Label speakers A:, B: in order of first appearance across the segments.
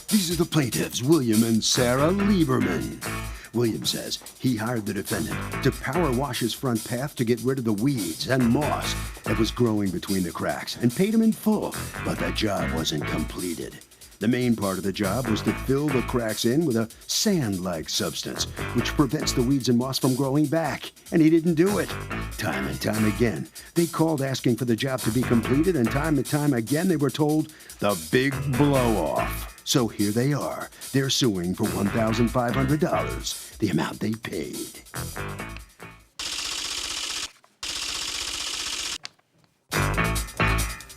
A: These are the plaintiffs, William and Sarah Lieberman. William says he hired the defendant to power wash his front path to get rid of the weeds and moss that was growing between the cracks and paid him in full, but the job wasn't completed. The main part of the job was to fill the cracks in with a sand-like substance, which prevents the weeds and moss from growing back, and he didn't do it. Time and time again, they called asking for the job to be completed, and time again, they were told the big blow-off. So here they are. They're suing for $1,500, the amount they paid.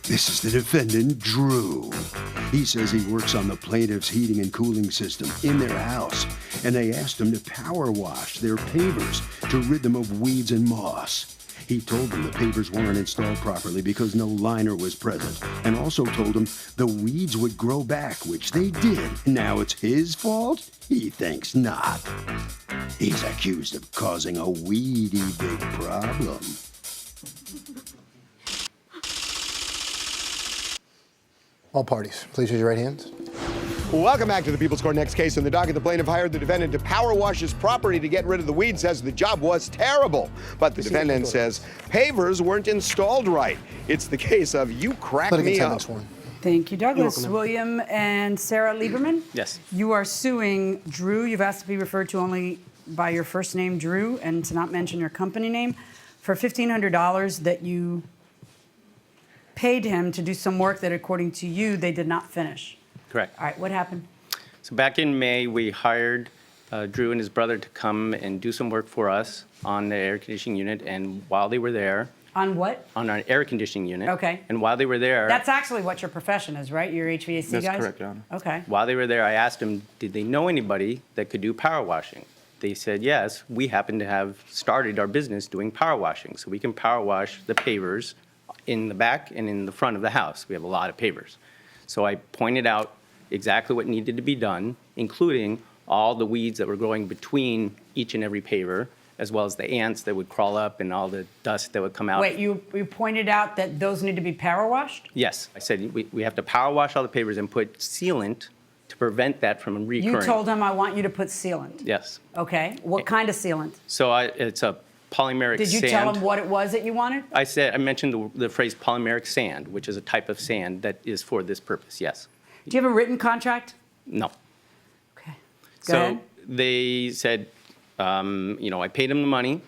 A: This is the defendant, Drew. He says he works on the plaintiff's heating and cooling system in their house, and they asked him to power wash their pavers to rid them of weeds and moss. He told them the pavers weren't installed properly because no liner was present, and also told them the weeds would grow back, which they did. Now it's his fault? He thinks not. He's accused of causing a weedy big problem.
B: All parties, please raise your right hands.
C: Welcome back to the People's Court. Next case in the docket, the plaintiff hired the defendant to power wash his property to get rid of the weeds, says the job was terrible. But the defendant says pavers weren't installed right. It's the case of you crack me up.
D: Thank you, Douglas. William and Sarah Lieberman?
E: Yes.
D: You are suing Drew. You've asked to be referred to only by your first name, Drew, and to not mention your company name, for $1,500 that you paid him to do some work that, according to you, they did not finish.
E: Correct.
D: All right, what happened?
E: So back in May, we hired Drew and his brother to come and do some work for us on the air conditioning unit. And while they were there...
D: On what?
E: On our air conditioning unit.
D: Okay.
E: And while they were there...
D: That's actually what your profession is, right? Your HVAC guys?
F: That's correct, Your Honor.
D: Okay.
E: While they were there, I asked them, did they know anybody that could do power washing? They said, yes. We happen to have started our business doing power washing. So we can power wash the pavers in the back and in the front of the house. We have a lot of pavers. So I pointed out exactly what needed to be done, including all the weeds that were growing between each and every paver, as well as the ants that would crawl up and all the dust that would come out.
D: Wait, you pointed out that those need to be power washed?
E: Yes. I said we have to power wash all the pavers and put sealant to prevent that from recurring.
D: You told him, I want you to put sealant.
E: Yes.
D: Okay. What kind of sealant?
E: So it's a polymeric sand.
D: Did you tell him what it was that you wanted?
E: I mentioned the phrase polymeric sand, which is a type of sand that is for this purpose, yes.
D: Do you have a written contract?
E: No.
D: Okay. Go ahead.
E: They said, I paid them the money.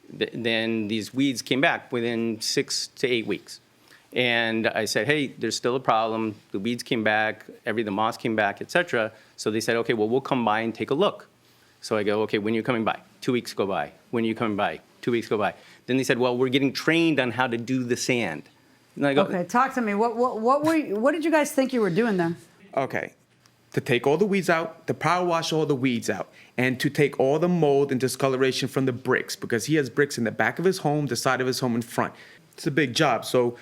E: Then these weeds came back within 6 to 8 weeks. And I said, hey, there's still a problem. The weeds came back, the moss came back, et cetera. So they said, okay, well, we'll come by and take a look. So I go, okay, when are you coming by? 2 weeks go by. When are you coming by? 2 weeks go by. Then they said, well, we're getting trained on how to do the sand. And I go,
D: okay, talk to me. What did you guys think you were doing there?
F: Okay. To take all the weeds out, to power wash all the weeds out, and to take all the mold and discoloration from the bricks, because he has bricks in the back of his home, the side of his home, in front. It's a big job. So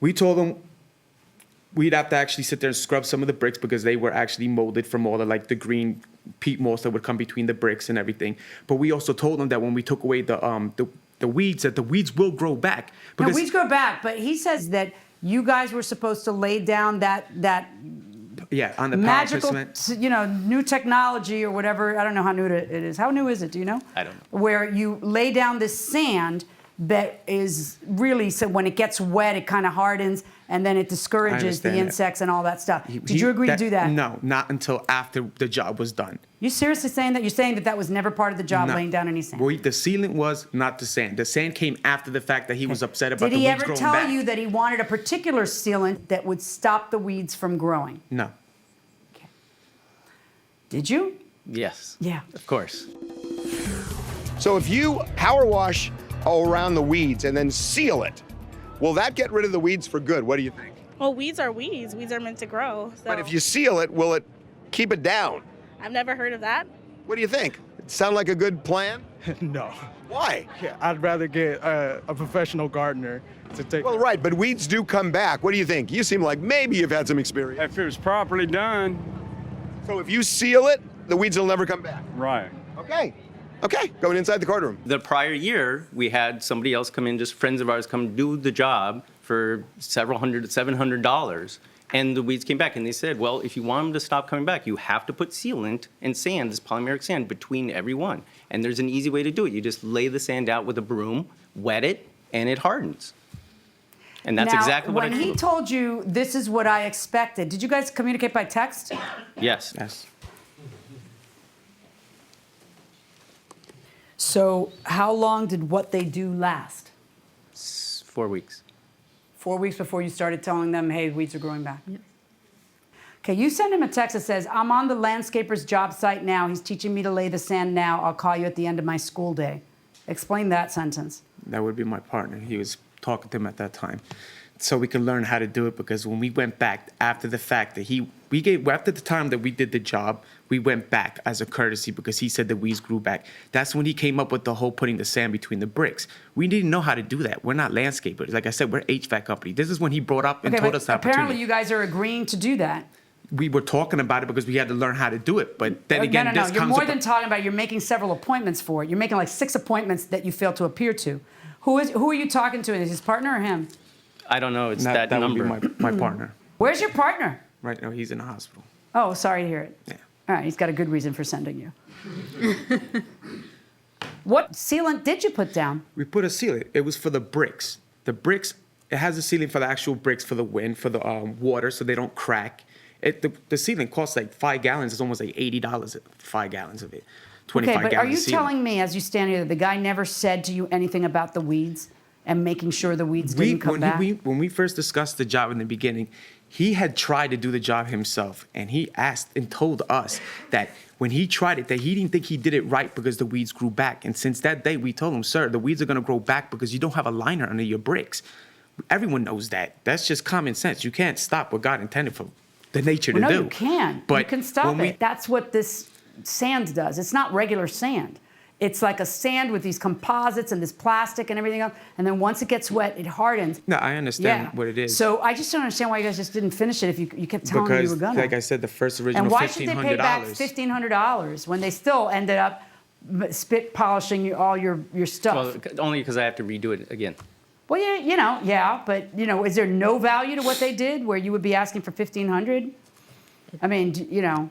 F: we told him we'd have to actually sit there and scrub some of the bricks because they were actually molded from all the green peat moss that would come between the bricks and everything. But we also told him that when we took away the weeds, that the weeds will grow back.
D: No, weeds grow back, but he says that you guys were supposed to lay down that
F: on the
D: magical,
F: power
D: new technology or whatever. I don't know how new it is. How new is it? Do you know?
E: I don't know.
D: Where you lay down this sand that is really, so when it gets wet, it kind of hardens, and then it discourages the insects and all that stuff. Did you agree to do that?
F: No, not until after the job was done.
D: You seriously saying that? You're saying that was never part of the job, laying down any sand?
F: Well, the sealant was, not the sand. The sand came after the fact that he was upset about the weeds growing back.
D: Did he ever tell you that he wanted a particular sealant that would stop the weeds from growing?
F: No.
D: Okay. Did you?
E: yes.
D: Yeah.
E: Of course.
C: So if you power wash around the weeds and then seal it, will that get rid of the weeds for good? What do you think?
G: Well, weeds are weeds. Weeds are meant to grow. So.
C: But if you seal it, will it keep it down?
G: I've never heard of that.
C: What do you think? Sound like a good plan?
H: No.
C: Why?
H: Yeah, I'd rather get a professional gardener to take.
C: Well, right, but weeds do come back. What do you think? You seem like maybe you've had some experience.
I: If it was properly done.
C: So if you seal it, the weeds will never come back.
I: Right.
C: Okay. Okay, going inside the courtroom.
E: The prior year, we had somebody else come in, just friends of ours come do the job for several hundred, $700. And the weeds came back, and they said, well, if you want them to stop coming back, you have to put sealant and sand, this polymeric sand, between every one. And there's an easy way to do it. You just lay the sand out with a broom, wet it, and it hardens. And that's
D: now,
E: exactly what I
D: when
E: do.
D: he told you this is what I expected, did you guys communicate by text?
E: Yes.
F: Yes.
D: So how long did what they do last?
E: 4 weeks.
D: 4 weeks before you started telling them, hey, weeds are growing back? Yep. Okay, you send him a text that says, I'm on the landscaper's job site now. He's teaching me to lay the sand now. I'll call you at the end of my school day. Explain that sentence.
F: That would be my partner. He was talking to him at that time. So we could learn how to do it, because when we went back after the fact that after the time that we did the job, we went back as a courtesy because he said the weeds grew back. That's when he came up with the whole putting the sand between the bricks. We didn't know how to do that. We're not landscapers. Like I said, we're HVAC company. This is when he brought up and told us the opportunity.
D: Apparently you guys are agreeing to do that.
F: We were talking about it because we had to learn how to do it. But then again,
D: no.
F: this
D: You're
F: comes
D: more
F: up.
D: than talking about. You're making several appointments for it. You're making like 6 appointments that you failed to appear to. Who are you talking to? Is his partner or him?
E: I don't know. It's that number.
F: Would be my partner.
D: Where's your partner?
F: Right now, he's in the hospital.
D: Oh, sorry to hear it.
F: Yeah.
D: All right, he's got a good reason for sending you. What sealant did you put down?
F: We put a sealant. It was for the bricks. The bricks, it has a sealant for the actual bricks, for the wind, for the water, so they don't crack. The sealant costs like 5 gallons. It's almost like $80 5 gallons of it. 25
D: Okay, but
F: gallons
D: are you
F: of sealant.
D: telling me, as you stand here, that the guy never said to you anything about the weeds and making sure the weeds didn't come back?
F: When we first discussed the job in the beginning, he had tried to do the job himself, and he asked and told us that when he tried it, that he didn't think he did it right because the weeds grew back. And since that day, we told him, sir, the weeds are going to grow back because you don't have a liner under your bricks. Everyone knows that. That's just common sense. You can't stop what God intended for the nature to
D: No,
F: do.
D: you can.
F: But
D: you can stop
F: when
D: it. That's what this sand does. It's not regular sand. It's like a sand with these composites and this plastic and everything else. And then once it gets wet, it hardens.
F: No, I understand what it is.
D: So I just don't understand why you guys just didn't finish it if you kept telling me you were going to.
F: Like I said, the first original
D: And why should they pay back
F: $1,500.
D: $1,500 when they still ended up spit polishing all your stuff?
E: Well, only because I have to redo it again.
D: Well, but is there no value to what they did where you would be asking for $1,500? I mean,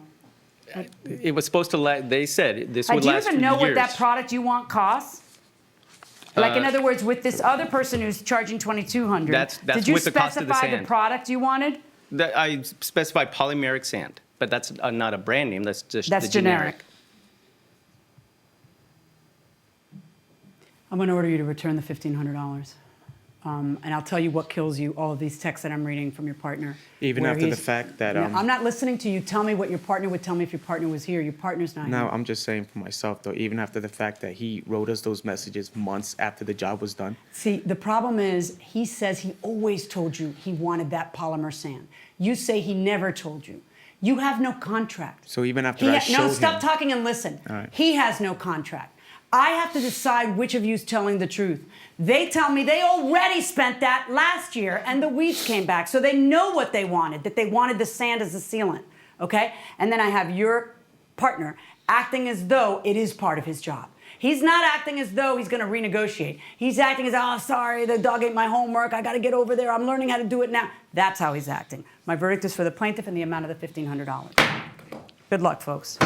E: It was supposed to they said this would
D: do you
E: last for
D: even know
E: years.
D: what that product you want costs? Like, in other words, with this other person who's charging $2,200,
E: That's
D: did you
E: with the cost of the
D: specify the
E: sand.
D: product you wanted?
E: I specified polymeric sand, but that's not a brand name. That's just
D: That's
E: the generic.
D: I'm going to order you to return the $1,500. And I'll tell you what kills you, all of these texts that I'm reading from your partner.
F: Even
D: where
F: after the
D: he's-
F: fact that...
D: No, I'm not listening to you. Tell me what your partner would tell me if your partner was here. Your partner's not
F: No,
D: here.
F: I'm just saying for myself, though, even after the fact that he wrote us those messages months after the job was done.
D: See, the problem is he says he always told you he wanted that polymer sand. You say he never told you. You have no contract.
F: So even after I showed
D: No, stop
F: him-
D: talking and listen.
F: All right.
D: He has no contract. I have to decide which of you is telling the truth. They tell me they already spent that last year and the weeds came back. So they know what they wanted, that they wanted the sand as a sealant, okay? And then I have your partner acting as though it is part of his job. He's not acting as though he's going to renegotiate. He's acting as, oh, sorry, the dog ate my homework. I got to get over there. I'm learning how to do it now. That's how he's acting. My verdict is for the plaintiff and the amount of the $1,500. Good luck, folks.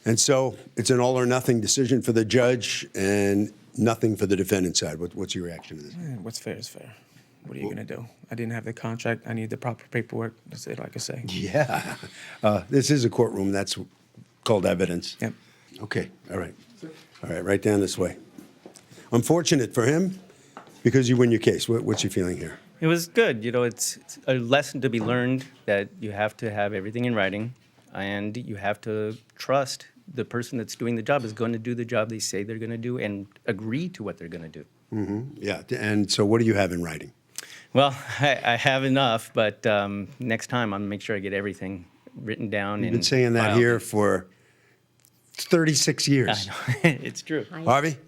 A: And so it's an all or nothing decision for the judge and nothing for the defendant side. What's your reaction to this?
F: What's fair is fair. What are you going to do? I didn't have the contract. I need the proper paperwork. That's it, like I say.
A: Yeah. This is a courtroom. That's called evidence.
F: Yep.
A: Okay. All right. All right. Right down this way. Unfortunate for him because you win your case. What's your feeling here?
E: It was good. It's a lesson to be learned that you have to have everything in writing, and you have to trust the person that's doing the job is going to do the job they say they're going to do and agree to what they're going to do.
A: Mm-hmm. Yeah. And so what do you have in writing?
E: Well, I have enough, but next time I'm going to make sure I get everything written down.
A: You've been saying that here for 36 years.
E: I know. It's true.
A: Harvey?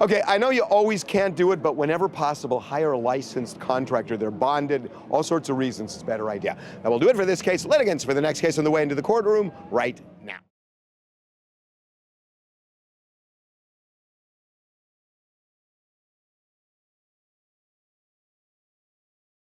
C: Okay, I know you always can't do it, but whenever possible, hire a licensed contractor. They're bonded, all sorts of reasons. It's a better idea. That will do it for this case. Litigants for the next case on the way into the courtroom right now.